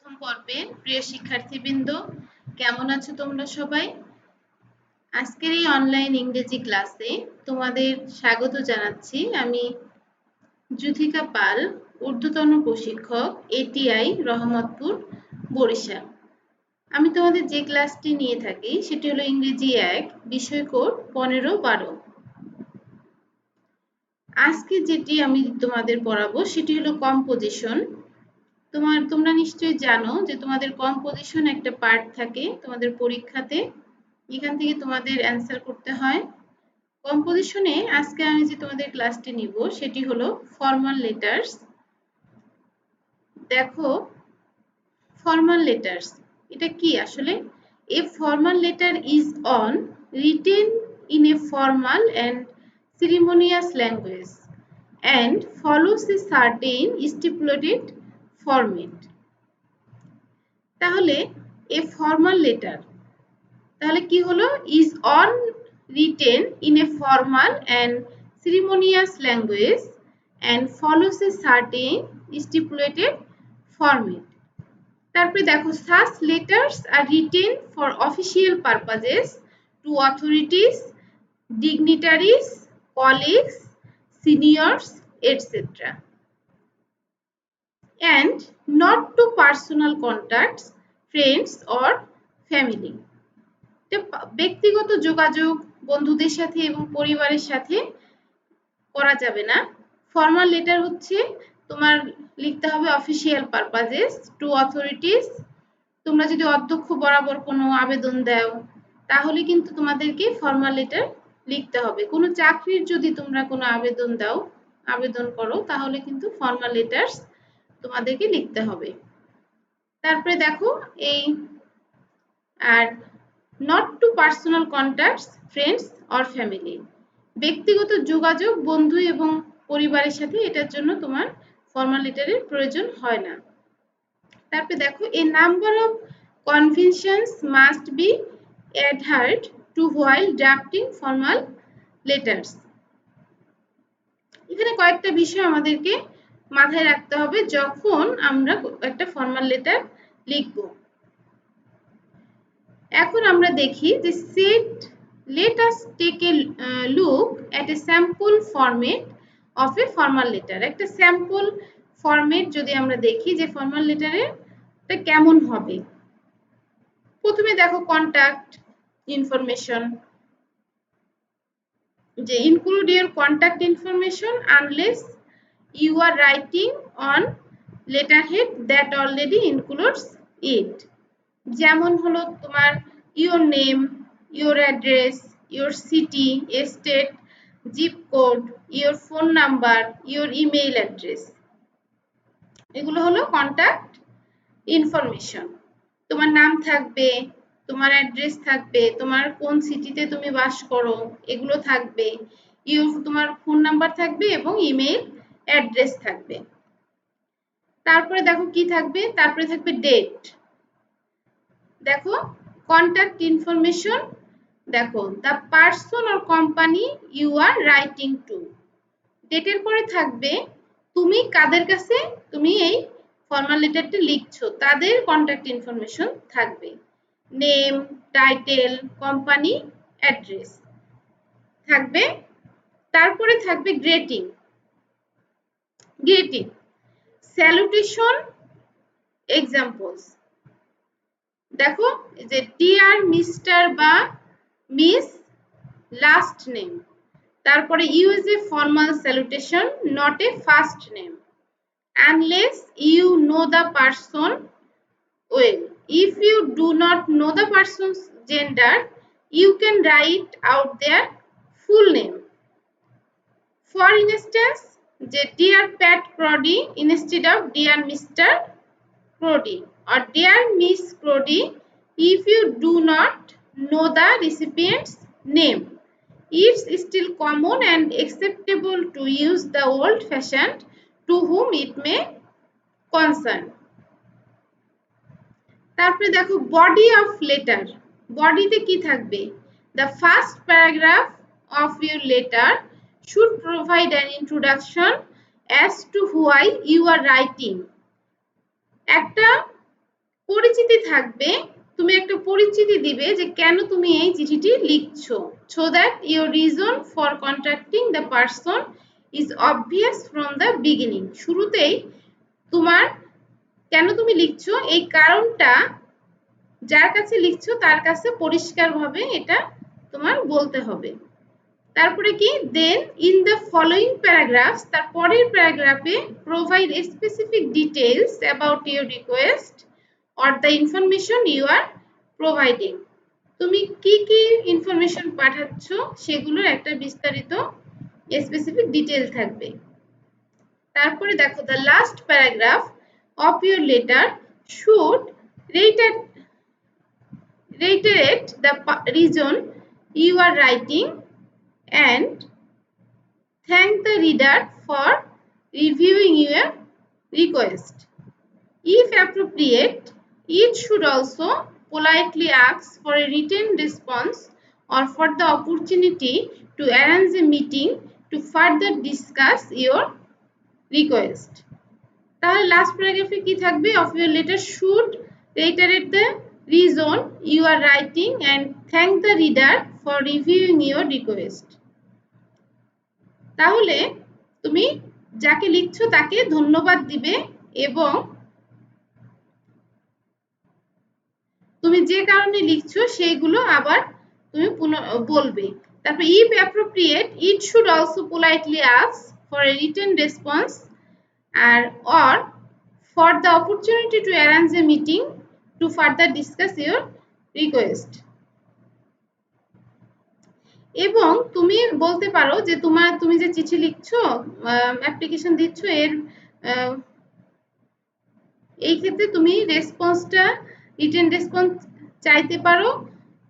প্রথম পর্বে প্রিয় শিক্ষার্থীবৃন্দ, কেমন আছো তোমরা সবাই? আজকের এই অনলাইন ইংরেজি ক্লাসে তোমাদের স্বাগত জানাচ্ছি। আমি যুথিকা পাল, ঊর্ধ্বতন প্রশিক্ষক, এটিআই, রহমতপুর, বরিশাল। আমি তোমাদের যে ক্লাসটি নিয়ে থাকি সেটি হলো ইংরেজি 1, বিষয় কোড 15-12। আজকে যেটি আমি তোমাদের পড়াবো সেটি হলো কম্পোজিশন। তোমরা নিশ্চয়ই জানো যে তোমাদের কম্পোজিশন একটা পার্ট থাকে তোমাদের পরীক্ষাতে, এখান থেকে তোমাদের অ্যান্সার করতে হয়। কম্পোজিশনে আজকে আমি যে তোমাদের ক্লাসটি নিব সেটি হলো ফর্মাল লেটার্স। দেখো, ফর্মাল লেটার্স এটা কি আসলে? এ formal letter is on written in a formal and ceremonious language and follows a certain stipulated format. তাহলে এ ফর্মাল লেটার তাহলে কি হলো? Is on written in a formal and ceremonious language and follows a certain stipulated format. তারপরে দেখো, such letters are written for official purposes to authorities, dignitaries, colleagues, seniors, etc. and not to personal contacts, friends or family. ব্যক্তিগত যোগাযোগ বন্ধুদের সাথে এবং পরিবারের সাথে করা যাবে না। ফর্মাল লেটার হচ্ছে তোমার লিখতে হবে অফিসিয়াল পারপাজেস, টু অথরিটিস। তোমরা যদি অধ্যক্ষ বরাবর কোনো আবেদন দাও তাহলে কিন্তু তোমাদেরকে ফর্মাল লেটার লিখতে হবে। কোনো চাকরির যদি তোমরা কোনো আবেদন করো তাহলে কিন্তু ফর্মাল লেটার্স তোমাদেরকে লিখতে হবে। তারপরে দেখো, এই আর not to personal contacts, friends or family, ব্যক্তিগত যোগাযোগ বন্ধু এবং পরিবারের সাথে এটার জন্য তোমার ফর্মাল লেটারের প্রয়োজন হয় না। তারপরে দেখো, a number of conventions must be adhered to while drafting formal letters. এখানে কয়েকটা বিষয় আমাদেরকে মাথায় রাখতে হবে যখন আমরা একটা ফর্মাল লেটার লিখব। এখন আমরা দেখি যে let us take a look at a sample format of a formal letter. একটা স্যাম্পল ফরম্যাট যদি আমরা দেখি যে ফর্মাল লেটারের এটা কেমন হবে। প্রথমে দেখো, কন্টাক্ট ইনফরমেশন, যে include your contact information unless you are writing on letterhead that already includes it. যেমন হলো তোমার your name, your address, your city, state, zip code, your phone number, your email address. এগুলো হলো contact information. তোমার নাম থাকবে, তোমার address থাকবে, তোমার কোন সিটিতে তুমি বাস করো এগুলো থাকবে, তোমার ফোন নাম্বার থাকবে এবং ইমেল অ্যাড্রেস থাকবে। তারপরে দেখো কি থাকবে, তারপরে থাকবে ডেট। দেখো, কন্টাক্ট ইনফরমেশন, দেখো the person or company you are writing to. ডেটের পরে থাকবে তুমি কাদের কাছে তুমি এই ফর্মাল লেটারটা লিখছো তাদের কন্টাক্ট ইনফরমেশন থাকবে, নেম, টাইটেল, কোম্পানি, অ্যাড্রেস থাকবে। তারপরে থাকবে গ্রেটিং, স্যালুটেশন, এক্সাম্পলস। দেখো যে ডিয়ার মিস্টার বা মিস, লাস্ট নেম। তারপরে use a formal salutation, not a first name, unless you know the person well. If you do not know the person's gender, you can write out their full name. For instance, dear Pat Crowdy instead of dear Mr. Crowdy or dear Miss Crowdy if you do not know the recipient's name. It's still common and acceptable to use the old-fashioned to whom it may concern. তারপরে দেখো body of letter, বডিতে কি থাকবে, the first paragraph of your letter should provide an introduction as to why you are writing. একটা পরিচিতি থাকবে, তুমি একটা পরিচিতি দিবে যে কেন তুমি এই চিঠিটি লিখছো, so that your reason for contacting the person is obvious from the beginning. শুরুতেই তোমার কেন তুমি লিখছো এই কারণটা যার কাছে লিখছো তার কাছে পরিষ্কারভাবে এটা তোমার বলতে হবে। তারপরে কি, then in the following paragraphs, তার পরের প্যারাগ্রাফে provide specific details about your request or the information you are providing. তুমি কি কি ইনফরমেশন পাঠাচ্ছ সেগুলোর একটা বিস্তারিত স্পেসিফিক ডিটেইল থাকবে। তারপরে দেখো, the last paragraph of your letter should reiterate the reason you are writing and thank the reader for reviewing your request. If appropriate, it should also politely ask for a written response or for the opportunity to arrange a meeting to further discuss your request. তাহলে last প্যারাগ্রাফে কি থাকবে, of your letter should reiterate the reason you are writing and thank the reader for reviewing your request. তাহলে তুমি যাকে লিখছো তাকে ধন্যবাদ দিবে এবং তুমি যে কারণে লিখছো সেইগুলো আবার তুমি বলবে। তারপর if appropriate, it should also politely ask for a written response or for the opportunity to arrange a meeting to further discuss your request. এবং তুমি বলতে পারো যে তুমি যে চিঠি লিখছো, অ্যাপ্লিকেশন দিচ্ছ, এর এই ক্ষেত্রে তুমি রেসপন্সটা রিটেন রেসপন্স চাইতে পারো,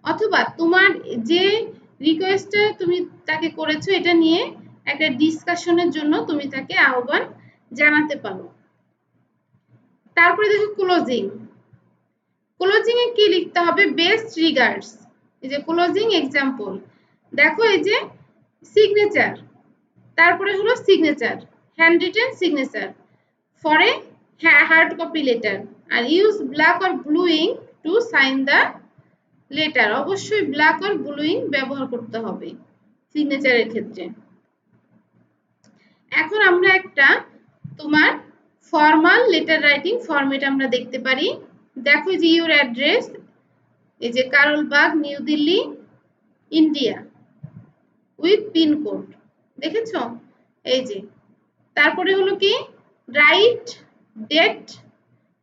অথবা তোমার যে রিকোয়েস্টটা তুমি তাকে করেছো এটা নিয়ে একটা ডিসকাশনের জন্য তুমি তাকে আহ্বান জানাতে পারো। তারপরে দেখো ক্লোজিং। ক্লোজিং এ কি লিখতে হবে, বেস্ট রিগার্ডস। এই যে ক্লোজিং এক্সাম্পল দেখো, এই যে সিগনেচার, তারপরে হলো signature, handwritten signature for a hard copy letter, আর use black or blue ink to sign the letter. অবশ্যই ব্ল্যাক অর ব্লু ইঙ্ক ব্যবহার করতে হবে সিগনেচারের ক্ষেত্রে। এখন আমরা একটা তোমার ফর্মাল লেটার রাইটিং ফরম্যাট আমরা দেখতে পারি। দেখো যে ইউর অ্যাড্রেস, এই যে Karol Bagh, New Delhi, India, with pincode, দেখেছো? এই যে তারপরে হলো কি, রাইট ডেট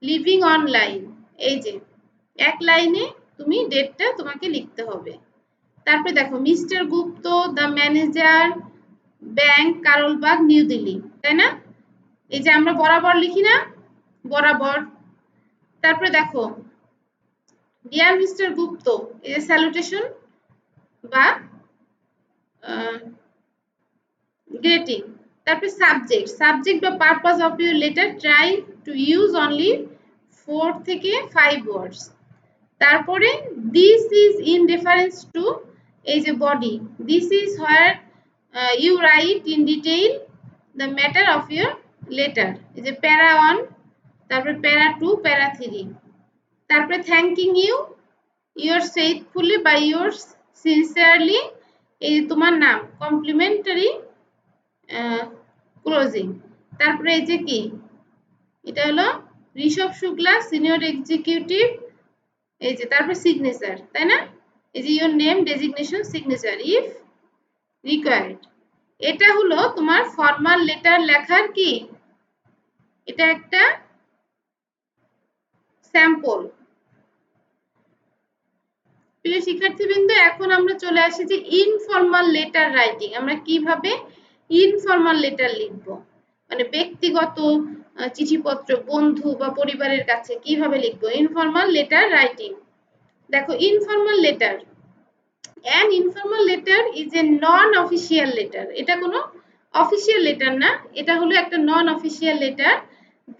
লিভিং অনলাইন, এই যে এক লাইনে তুমি ডেটটা তোমাকে লিখতে হবে। তারপরে দেখো mister Gupta, the manager, bank, Karol Bagh, New Delhi, তাই না? এই যে আমরা বরাবর লিখি না, বরাবর। তারপরে দেখো ডিয়ার মিস্টার গুপ্ত, এই যে স্যালুটেশন বা গ্রেটিং। তারপরে সাবজেক্ট বা purpose of your letter try to use only 4 থেকে 5 ওয়ার্ডস। তারপরে this is in reference to, এই যে body, this is where you write in detail the matter of your letter, এই যে প্যারা 1, তারপরে প্যারা 2, প্যারা 3। তারপরে থ্যাঙ্কিং ইউ, ইউর ফেইথফুলি বা ইউর সিনসিয়ারলি, এই তোমার নাম, কমপ্লিমেন্টারি ক্লোজিং। তারপরে এই যে কি, এটা হলো ঋষভ শুক্লা, সিনিয়র এক্সিকিউটিভ, এই যে তারপর সিগনেচার, তাই না? এই যে your name, designation, signature if required. এটা হলো তোমার ফর্মাল লেটার লেখার কি, এটা একটা স্যাম্পল। প্রিয় শিক্ষার্থীবৃন্দ, এখন আমরা চলে আসি যে ইনফর্মাল লেটার রাইটিং। আমরা কিভাবে ইনফর্মাল লেটার লিখব, মানে ব্যক্তিগত চিঠিপত্র বন্ধু বা পরিবারের কাছে কিভাবে লিখবো, ইনফর্মাল লেটার রাইটিং। দেখো informal letter, an informal letter is a non-official letter. এটা কোনো অফিসিয়াল লেটার না, এটা হলো একটা নন official letter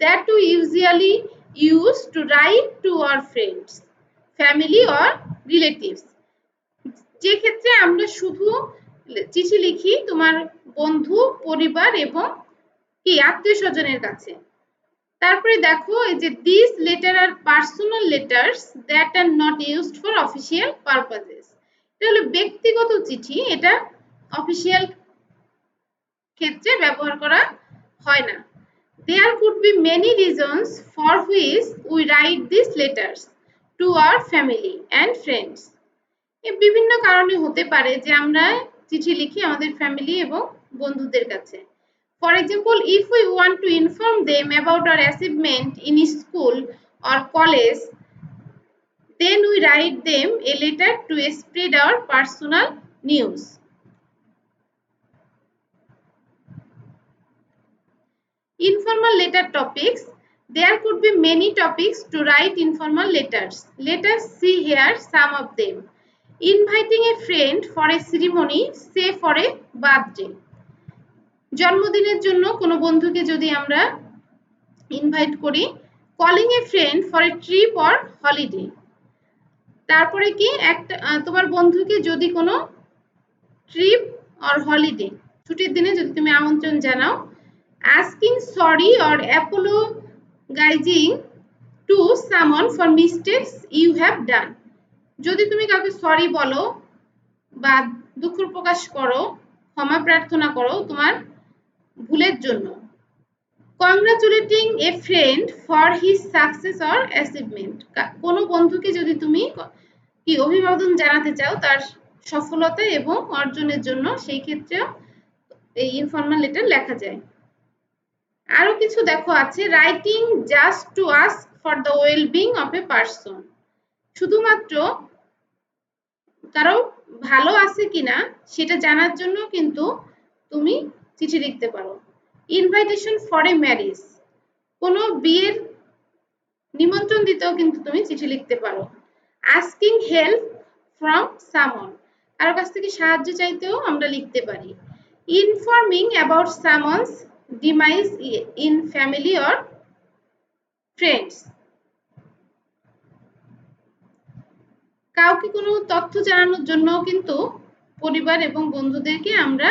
that we usually use to write to our friends, family or relatives. যে ক্ষেত্রে আমরা শুধু চিঠি লিখি তোমার বন্ধু, পরিবার এবং কি আত্মীয় স্বজনের কাছে। তারপরে দেখো এই যে this letter are personal letters that are not used for official purposes. এটা হলো ব্যক্তিগত চিঠি, এটা অফিসিয়াল ক্ষেত্রে ব্যবহার করা হয় না। There could be many reasons for which we write these letters to our family and friends. বিভিন্ন কারণে হতে পারে যে আমরা চিঠি লিখি আমাদের ফ্যামিলি এবং বন্ধুদের কাছে। For example, if we want to inform them about our achievement in school or college, then we write them a letter to spread our personal news. Informal letter topics. There could be many topics to write informal letters. Let us see here some of them. Inviting a friend for a ceremony, say for a birthday. জন্মদিনের জন্য কোনো বন্ধুকে যদি আমরা invite করি। Calling a friend for a trip or holiday. তারপরে কি একটা তোমার বন্ধুকে যদি কোনো ট্রিপ অর হলিডে ছুটির দিনে যদি তুমি আমন্ত্রণ জানাও। asking sorry or apologizing to someone for mistakes you have done. যদি তুমি কাউকে সরি বলো বা দুঃখ প্রকাশ করো, ক্ষমা প্রার্থনা করো তোমার ভুলের জন্য। congratulating a friend for his success or achievement. কোনো বন্ধুকে যদি তুমি কি অভিবাদন জানাতে চাও তার সফলতা এবং অর্জনের জন্য, সেই ক্ষেত্রেও এই ইনফর্মাল লেটার লেখা যায়। আরো কিছু দেখো আছে, writing just to ask for the well being of a person. শুধুমাত্র কারো ভালো আছে কিনা সেটা জানার জন্য কিন্তু তুমি চিঠি লিখতে পারো। ইনভাইটেশন ফর এ ম্যারেজ, কোনো বিয়ের নিমন্ত্রণ দিতেও কিন্তু তুমি চিঠি লিখতে পারো। আস্কিং হেল্প ফ্রম সামওয়ান, কারো কাছ থেকে সাহায্য চাইতেও আমরা লিখতে পারি। Informing about someone's ডিমাইজ in family or friends, কাউকে কোনো তথ্য জানানোর জন্য কিন্তু পরিবার এবং বন্ধুদেরকে আমরা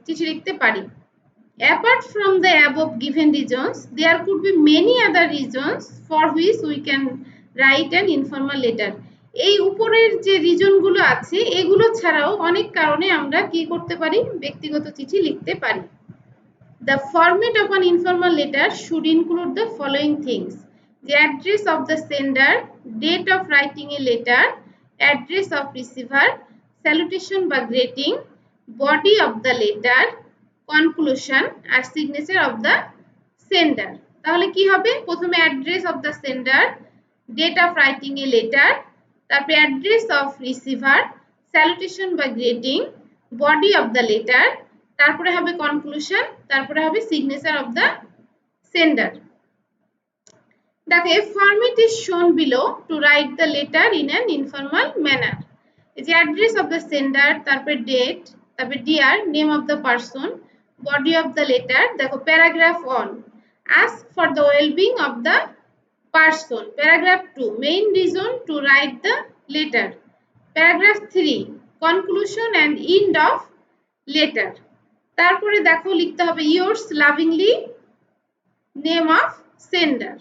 চিঠি লিখতে পারি। Apart from the above given reasons, there could be many other reasons for which we can write an informal letter. এই উপরের যে রিজনগুলো আছে এগুলো ছাড়াও অনেক কারণে আমরা কি করতে পারি, ব্যক্তিগত চিঠি লিখতে পারি। The format of an informal letter should include the following things: the address of the sender, date of writing a letter, address of receiver, salutation বা greeting, body of the letter, conclusion R signature of the sender. তাহলে কি হবে, প্রথমে address of the sender, date of writing a letter, তারপরে address of receiver, salutation বা greeting, body of the letter, তারপরে হবে conclusion, তারপরে হবে সিগনেচার অফ দ্য সেন্ডার। দেখো a format is shown below to write the letter in an informal manner. এই যে address of the sender, তারপরে date, তারপরে dear, name of the person, body of the letter. দেখো paragraph 1 ask for the well-being of the person. Paragraph 2 main reason to write the letter. Paragraph 3 conclusion and end of letter. তারপরে দেখো লিখতে হবে yours lovingly, name of sender.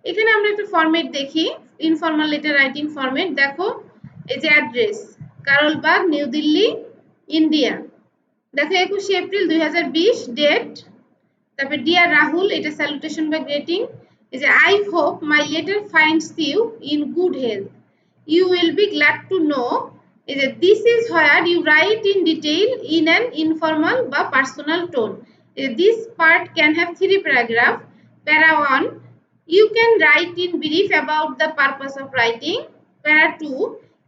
এখানে আমরা একটা format দেখি, informal letter writing format. দেখো এই যে address Karol Bagh, New Delhi, India. দেখো 21 এপ্রিল 2020 ডেট, তারপরে ডিয়ার রাহুল, এটা স্যালুটেশন বা গ্রেটিং। এই যে I hope my letter finds you in good health, you will be glad to know. এই যে this is where you write in detail in an informal বা personal tone. This part can have 3 paragraph. Para 1 you can write in brief about the purpose of writing. Para 2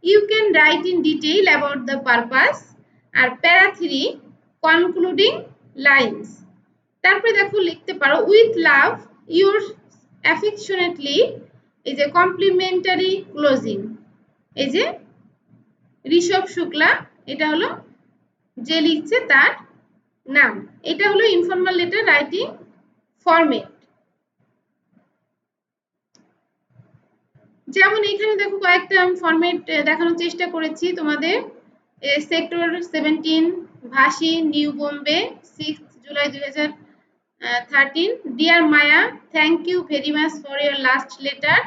you can write in detail about the purpose. R para 3 concluding lines. তারপরে দেখো লিখতে পারো with love yours affectionately, এই যে complimentary closing. এই যে ঋষভ শুক্লা, এটা হলো যে লিখছে তার নাম। এটা হলো ইনফর্মাল লেটার রাইটিং ফরম্যাট। যেমন এখানে দেখো কয়েকটা আমি ফরম্যাট দেখানোর চেষ্টা করেছি তোমাদের। সেক্টর 17 ভাসি, new Bombay, 6 July 2000 13. Dear Maya, thank you very much for your last letter.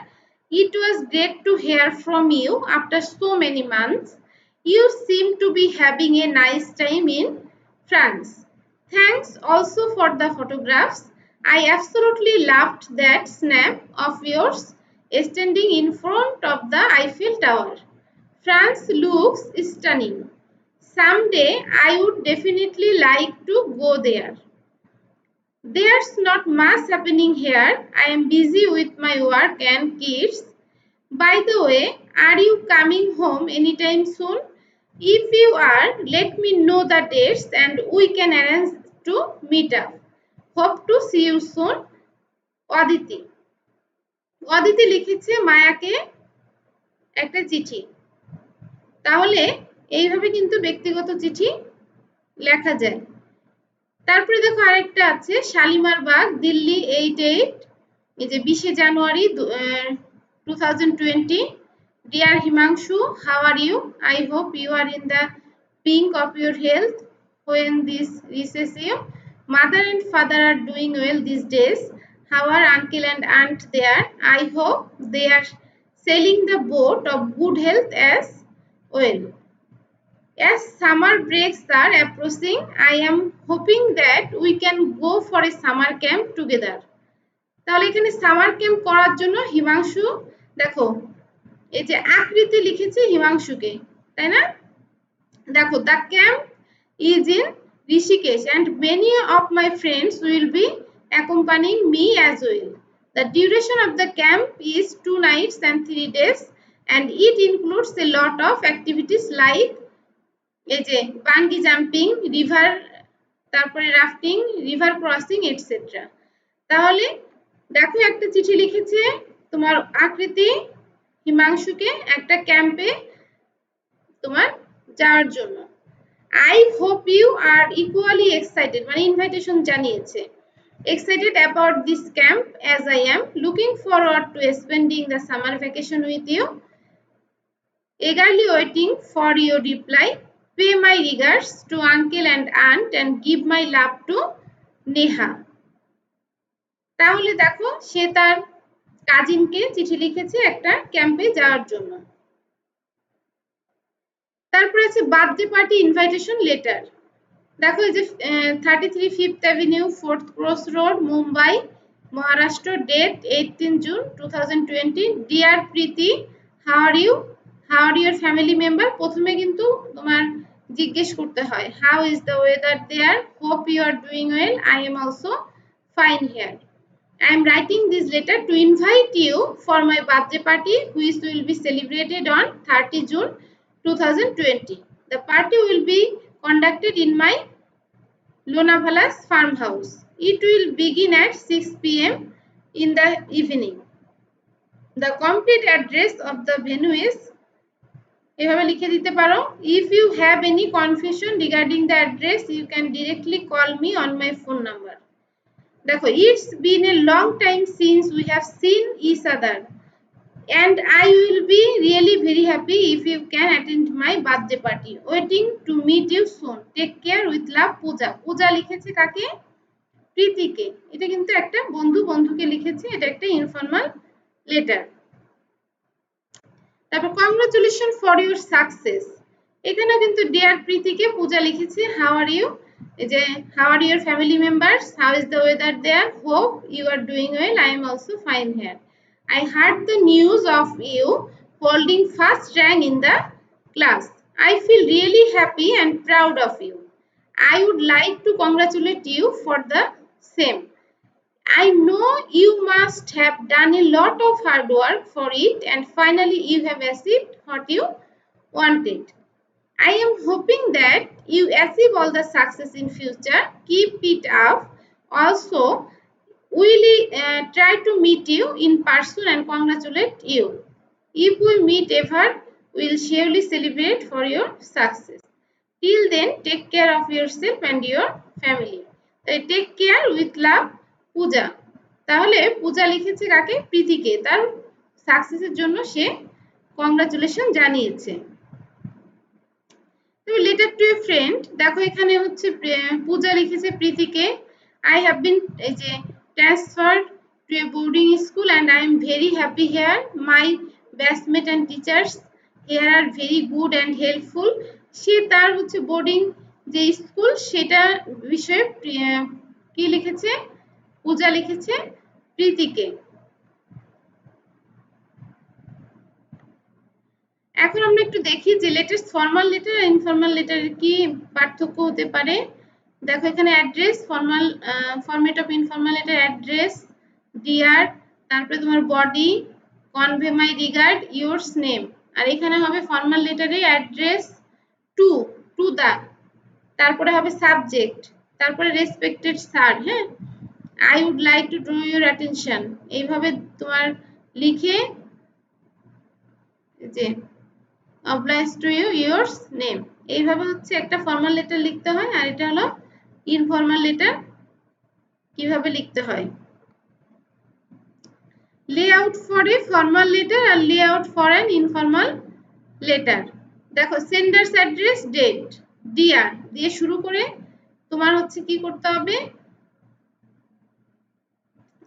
It was great to hear from you after so many months. You seem to be having a nice time in France. Thanks also for the photographs. I absolutely loved that snap of yours standing in front of the Eiffel Tower. France looks stunning. Someday I would definitely like to go there. There's not much happening here. I am busy with my work and kids. By the way, are you coming home anytime soon? If you are, let me know the dates and we can arrange to meet up. Hope to see you soon. Aditi Aditi লিখেছে মায়াকে একটা চিঠি। তাহলে এইভাবে কিন্তু ব্যক্তিগত চিঠি লেখা যায়। তারপরে দেখো আরেকটা আছে শালিমার বাগ দিল্লি 88 এই যে 20 জানুয়ারি 2020 Dear Himanshu, how are you? I hope you are in the pink of your health when this reaches you. Mother and father are doing well these days. How are uncle and aunt there? I hope they are sailing the boat of good health as well. As summer breaks are approaching, I am hoping that we can go for a summer camp together. তাহলে এখানে summer camp করার জন্য হিমাংশু দেখো এই যে আকৃতি লিখেছে হিমাংশুকে, তাই না? দেখো the camp is in Rishikesh and many of my friends will be accompanying me as well. The duration of the camp is 2 nights and 3 days and it includes a lot of activities like এই যে বাঙ্গি jumping, river, তারপরে rafting, river crossing etcetera. তাহলে দেখো একটা চিঠি লিখেছে তোমার আকৃতি হিমাংশুকে একটা ক্যাম্পে তোমার যাওয়ার জন্য। I hope you are equally excited, মানে ইনভাইটেশন জানিয়েছে। Excited about this camp as I am. Looking forward to spending the summer vacation with you. Eagerly waiting for your reply. Pay my regards to uncle and aunt and give my love to Neha. তাহলে দেখো সে তার কাজিনকে চিঠি লিখেছে একটা ক্যাম্পে যাওয়ার জন্য। তারপরে আছে বার্থডে পার্টি ইনভাইটেশন লেটার। দেখো এই যে 33 fifth avenue 4th cross road Mumbai Maharashtra date 18 June 2020 dear Preeti how are you how are your family member. প্রথমে কিন্তু তোমার জিজ্ঞেস করতে হয় how is the weather there, hope you are doing well, I am also fine here. I am writing this letter to invite you for my birthday party which will be celebrated on 30 June 2020. The party will be conducted in my Lonavala's farmhouse. It will begin at 6 p.m. in the evening. The complete address of the venue is এভাবে লিখে দিতে পারো if you have any confusion regarding the address you can directly call me on my phone number. দেখো it's been a long time since we have seen each other and I will be really very happy if you can attend my birthday party. Waiting to meet you soon. Take care with love পূজা। পূজা লিখেছে কাকে? প্রীতিকে। এটা কিন্তু একটা বন্ধুকে লিখেছে, এটা একটা informal letter. তারপর কংগ্রাচুলেশন ফর ইউর সাকসেস। এখানে কিন্তু ডিয়ার প্রীতিকে পূজা লিখেছে হাউ আর ইউ, এই যে how are your family members, how is the weather there, hope you are doing well, I am also fine here. I heard the news of you holding first rank in the class. I feel really happy and proud of you. I would like to congratulate you for the same. I know you must have done a lot of hard work for it and finally you have achieved what you wanted. I am hoping that you achieve all the success in future. Keep it up. Also, will try to meet you in person and congratulate you. If we meet ever, we'll surely celebrate for your success. Till then, take care of yourself and your family. Take care with love, পূজা। তাহলে পূজা লিখেছে কাকে? প্রীতিকে, তার সাকসেসের জন্য সে congratulation জানিয়েছে। Letter to a friend, দেখো এখানে হচ্ছে পূজা লিখেছে প্রীতিকে I have been transferred to a boarding school and I am very happy here. My batchmate and teachers here are very good and helpful. সে তার হচ্ছে বোর্ডিং যে স্কুল সেটা বিষয়ে কি লিখেছে, পূজা লিখেছে প্রীতিকে। এখন আমরা একটু দেখি যে লেটেস্ট ফর্মাল লেটার আর ইনফর্মাল লেটারের কি পার্থক্য হতে পারে। দেখো এখানে address, formal format of informal letter address, dear, তারপরে তোমার body, convey my regard, yours name. আর এখানে হবে ফর্মাল লেটারে অ্যাড্রেস টু দা, তারপরে হবে সাবজেক্ট, তারপরে রেসপেক্টেড স্যার, হ্যাঁ, I would like to draw your attention, এইভাবে তোমার লিখে যে oblige to you, yours name, এইভাবে হচ্ছে একটা ফর্মাল লেটার লিখতে হয়। আর এটা হলো ইনফর্মাল লেটার কিভাবে লিখতে হয়। Layout for a formal letter আর layout for an informal letter. দেখো সেন্ডার্স অ্যাড্রেস, ডেট, ডিয়ার দিয়ে শুরু করে তোমার হচ্ছে কি করতে হবে,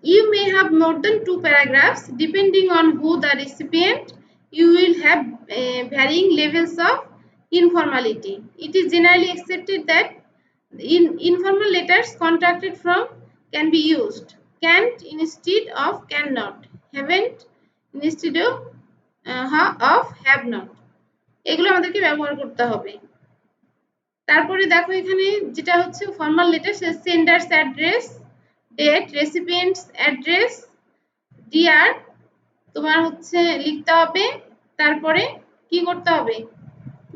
you may have more than 2 paragraphs depending on who the recipient. You will have varying levels of informality. It is generally accepted that informal letters contracted from can be used, can't instead of cannot, haven't instead of have not, এগুলো আমাদেরকে ব্যবহার করতে হবে। তারপরে দেখো এখানে যেটা হচ্ছে formal letter, sender's address, date, recipient's address, dear তোমার হচ্ছে লিখতে হবে। তারপরে কি করতে হবে,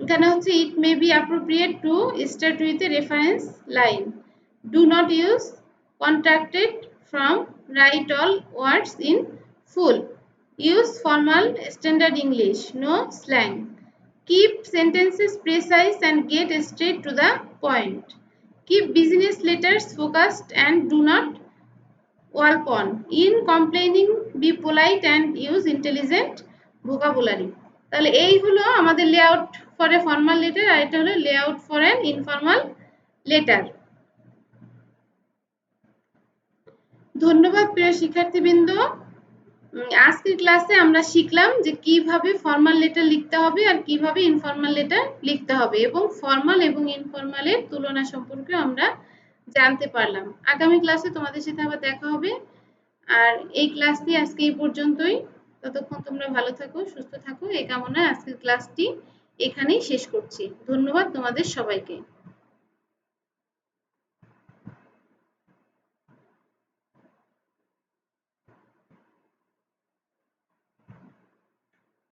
এখানে হচ্ছে it may be appropriate to start with a reference line, do not use contracted from, write all words in full, use formal standard English, no slang, keep sentences precise and get straight to the point, keep business letters focused and do not walk on, in complaining be polite and use intelligent vocabulary। তাহলে এই হলো আমাদের layout for a formal letter, আর এটা হলো layout for an informal letter. ধন্যবাদ প্রিয় শিক্ষার্থীবৃন্দ। আজকের ক্লাসে আমরা শিখলাম যে কিভাবে ফর্মাল লেটার লিখতে হবে আর কিভাবে ইনফর্মাল লেটার লিখতে হবে, এবং ফর্মাল এবং ইনফর্মালের তুলনা সম্পর্কে আমরা জানতে পারলাম। আগামী ক্লাসে তোমাদের সাথে আবার দেখা হবে। আর এই ক্লাসটি আজকে এই পর্যন্তই। ততক্ষণ তোমরা ভালো থাকো, সুস্থ থাকো, এই কামনায় আজকের ক্লাসটি এখানেই শেষ করছি। ধন্যবাদ তোমাদের সবাইকে।